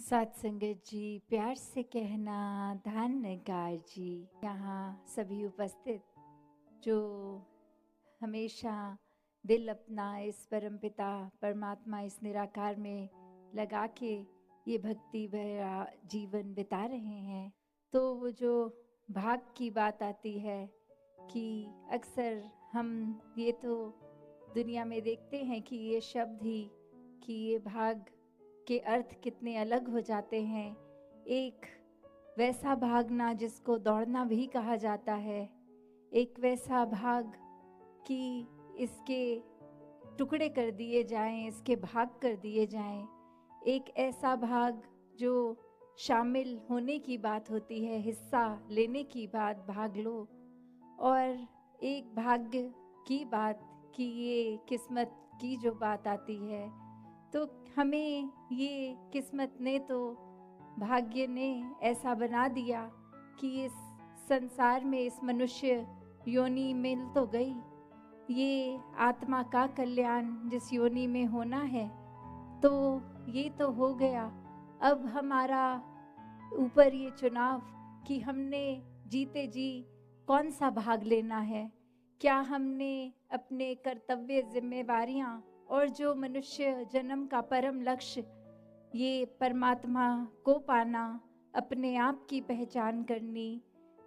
साथ संगत जी, प्यार से कहना धान्यकार जी, यहाँ सभी उपस्थित जो हमेशा दिल अपना इस परमपिता परमात्मा इस निराकार में लगा के ये भक्ति भरा जीवन बिता रहे हैं, तो वो जो भाग की बात आती है कि अक्सर हम ये तो दुनिया में देखते हैं कि ये शब्द ही कि ये भाग के अर्थ कितने अलग हो जाते हैं। एक वैसा भागना जिसको दौड़ना भी कहा जाता है, एक वैसा भाग कि इसके टुकड़े कर दिए जाएं, इसके भाग कर दिए जाएं, एक ऐसा भाग जो शामिल होने की बात होती है, हिस्सा लेने की बात, भाग लो, और एक भाग्य की बात कि ये किस्मत की जो बात आती है। तो हमें ये किस्मत ने तो भाग्य ने ऐसा बना दिया कि इस संसार में इस मनुष्य योनि मिल तो गई, ये आत्मा का कल्याण जिस योनि में होना है तो ये तो हो गया। अब हमारा ऊपर ये चुनाव कि हमने जीते जी कौन सा भाग लेना है। क्या हमने अपने कर्तव्य जिम्मेवारियां और जो मनुष्य जन्म का परम लक्ष्य ये परमात्मा को पाना, अपने आप की पहचान करनी,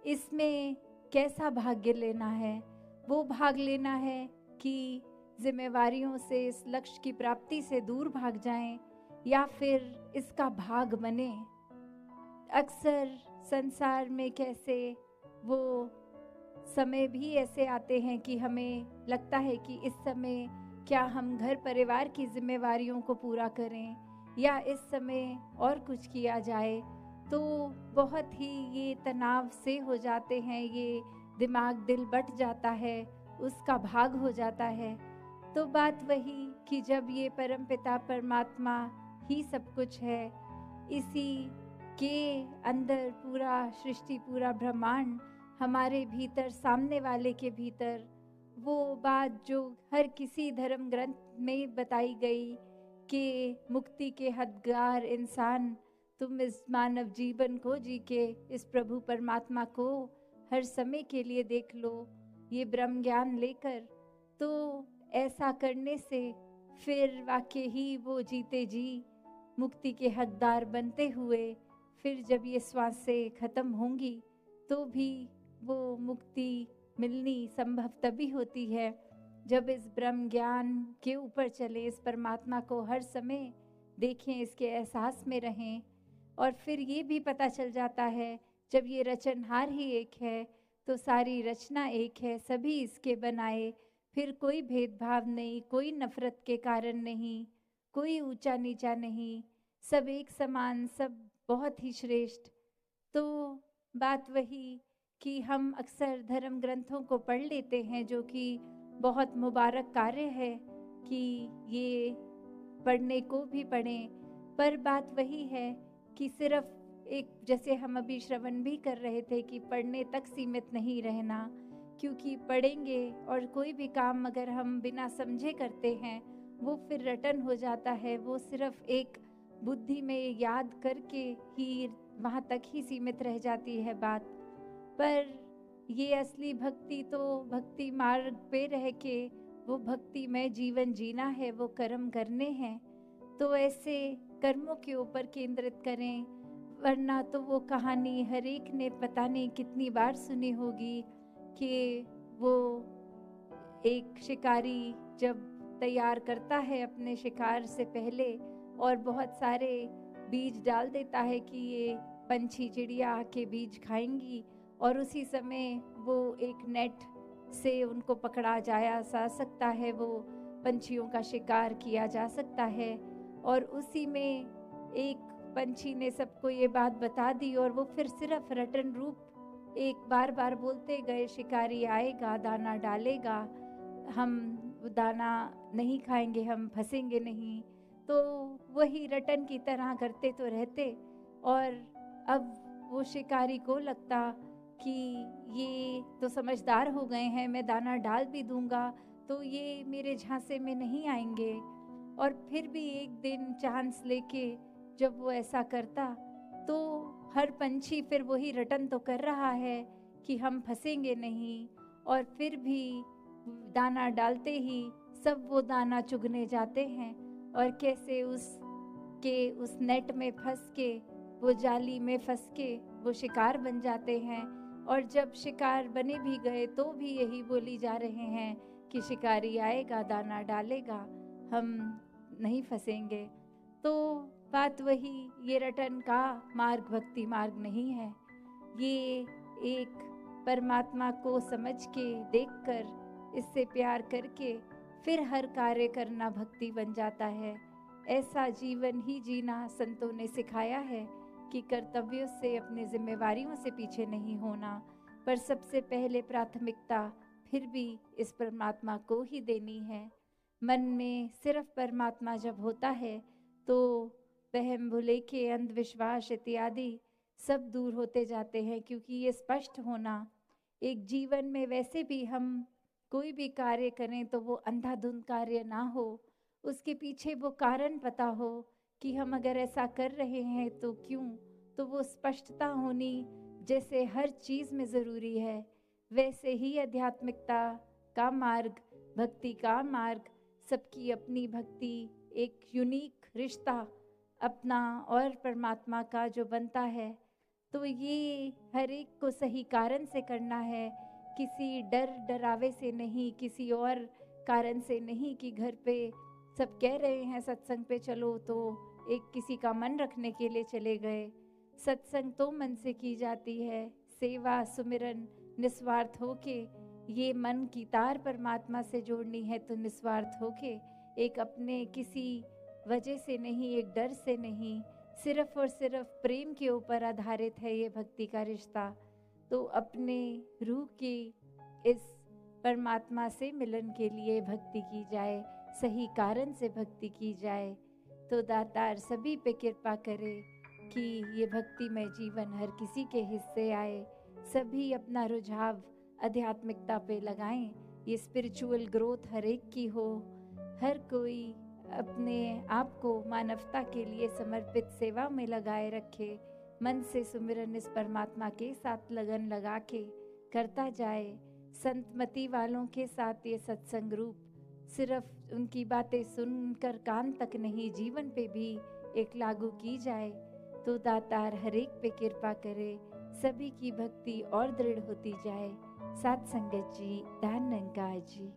इसमें कैसा भाग्य लेना है? वो भाग लेना है कि जिम्मेवारियों से इस लक्ष्य की प्राप्ति से दूर भाग जाएं, या फिर इसका भाग बने। अक्सर संसार में कैसे वो समय भी ऐसे आते हैं कि हमें लगता है कि इस समय क्या हम घर परिवार की जिम्मेवारियों को पूरा करें या इस समय और कुछ किया जाए, तो बहुत ही ये तनाव से हो जाते हैं, ये दिमाग दिल बट जाता है, उसका भाग हो जाता है। तो बात वही कि जब ये परमपिता परमात्मा ही सब कुछ है, इसी के अंदर पूरा सृष्टि, पूरा ब्रह्मांड हमारे भीतर, सामने वाले के भीतर, वो बात जो हर किसी धर्म ग्रंथ में बताई गई कि मुक्ति के हकदार इंसान तुम इस मानव जीवन को जी के इस प्रभु परमात्मा को हर समय के लिए देख लो, ये ब्रह्म ज्ञान लेकर। तो ऐसा करने से फिर वाकई ही वो जीते जी मुक्ति के हकदार बनते हुए फिर जब ये श्वासें खत्म होंगी तो भी वो मुक्ति मिलनी संभव तभी होती है जब इस ब्रह्म ज्ञान के ऊपर चले, इस परमात्मा को हर समय देखें, इसके एहसास में रहें। और फिर ये भी पता चल जाता है जब ये रचनहार ही एक है तो सारी रचना एक है, सभी इसके बनाए, फिर कोई भेदभाव नहीं, कोई नफरत के कारण नहीं, कोई ऊंचा नीचा नहीं, सब एक समान, सब बहुत ही श्रेष्ठ। तो बात वही कि हम अक्सर धर्म ग्रंथों को पढ़ लेते हैं, जो कि बहुत मुबारक कार्य है कि ये पढ़ने को भी पढ़ें, पर बात वही है कि सिर्फ एक, जैसे हम अभी श्रवण भी कर रहे थे, कि पढ़ने तक सीमित नहीं रहना, क्योंकि पढ़ेंगे और कोई भी काम अगर हम बिना समझे करते हैं वो फिर रटन हो जाता है, वो सिर्फ एक बुद्धि में याद करके ही वहाँ तक ही सीमित रह जाती है बात। पर ये असली भक्ति तो भक्ति मार्ग पे रह के वो भक्ति में जीवन जीना है, वो कर्म करने हैं, तो ऐसे कर्मों के ऊपर केंद्रित करें। वरना तो वो कहानी हर एक ने पता नहीं कितनी बार सुनी होगी कि वो एक शिकारी जब तैयार करता है अपने शिकार से पहले और बहुत सारे बीज डाल देता है कि ये पंछी चिड़िया आके बीज खाएंगी, और उसी समय वो एक नेट से उनको पकड़ा जा सकता है, वो पंछियों का शिकार किया जा सकता है। और उसी में एक पंछी ने सबको ये बात बता दी और वो फिर सिर्फ रटन रूप एक बार बार बोलते गए, शिकारी आएगा, दाना डालेगा, हम दाना नहीं खाएंगे, हम फंसेंगे नहीं। तो वही रटन की तरह करते तो रहते, और अब वो शिकारी को लगता कि ये तो समझदार हो गए हैं, मैं दाना डाल भी दूंगा तो ये मेरे झांसे में नहीं आएंगे। और फिर भी एक दिन चांस लेके जब वो ऐसा करता तो हर पंछी फिर वही रटन तो कर रहा है कि हम फंसेंगे नहीं, और फिर भी दाना डालते ही सब वो दाना चुगने जाते हैं, और कैसे उस नेट में फंस के, वो जाली में फंस के वो शिकार बन जाते हैं। और जब शिकार बने भी गए तो भी यही बोली जा रहे हैं कि शिकारी आएगा, दाना डालेगा, हम नहीं फंसेंगे। तो बात वही, ये रटन का मार्ग भक्ति मार्ग नहीं है। ये एक परमात्मा को समझ के, देखकर, इससे प्यार करके फिर हर कार्य करना भक्ति बन जाता है। ऐसा जीवन ही जीना संतों ने सिखाया है कि कर्तव्यों से, अपने जिम्मेवारियों से पीछे नहीं होना, पर सबसे पहले प्राथमिकता फिर भी इस परमात्मा को ही देनी है। मन में सिर्फ परमात्मा जब होता है तो वहम भुलेखे, अंधविश्वास इत्यादि सब दूर होते जाते हैं, क्योंकि ये स्पष्ट होना एक जीवन में, वैसे भी हम कोई भी कार्य करें तो वो अंधाधुंध कार्य ना हो, उसके पीछे वो कारण पता हो कि हम अगर ऐसा कर रहे हैं तो क्यों। तो वो स्पष्टता होनी जैसे हर चीज़ में ज़रूरी है, वैसे ही आध्यात्मिकता का मार्ग, भक्ति का मार्ग, सबकी अपनी भक्ति, एक यूनिक रिश्ता अपना और परमात्मा का जो बनता है, तो ये हर एक को सही कारण से करना है, किसी डर डरावे से नहीं, किसी और कारण से नहीं कि घर पे सब कह रहे हैं सत्संग पे चलो तो एक किसी का मन रखने के लिए चले गए। सत्संग तो मन से की जाती है, सेवा सुमिरन निस्वार्थ होके, ये मन की तार परमात्मा से जोड़नी है तो निस्वार्थ होके, एक अपने किसी वजह से नहीं, एक डर से नहीं, सिर्फ और सिर्फ प्रेम के ऊपर आधारित है ये भक्ति का रिश्ता। तो अपने रूह की इस परमात्मा से मिलन के लिए भक्ति की जाए, सही कारण से भक्ति की जाए, तो दातार सभी पे कृपा करे कि ये भक्तिमय जीवन हर किसी के हिस्से आए। सभी अपना रुझाव आध्यात्मिकता पे लगाएं, ये स्पिरिचुअल ग्रोथ हर एक की हो, हर कोई अपने आप को मानवता के लिए समर्पित सेवा में लगाए रखे, मन से सुमिरन इस परमात्मा के साथ लगन लगा के करता जाए। संतमति वालों के साथ ये सत्संग रूप सिर्फ उनकी बातें सुनकर कान तक नहीं, जीवन पे भी एक लागू की जाए, तो दातार हर एक पे कृपा करे, सभी की भक्ति और दृढ़ होती जाए। साथ संगत जी, धन निरंकार जी।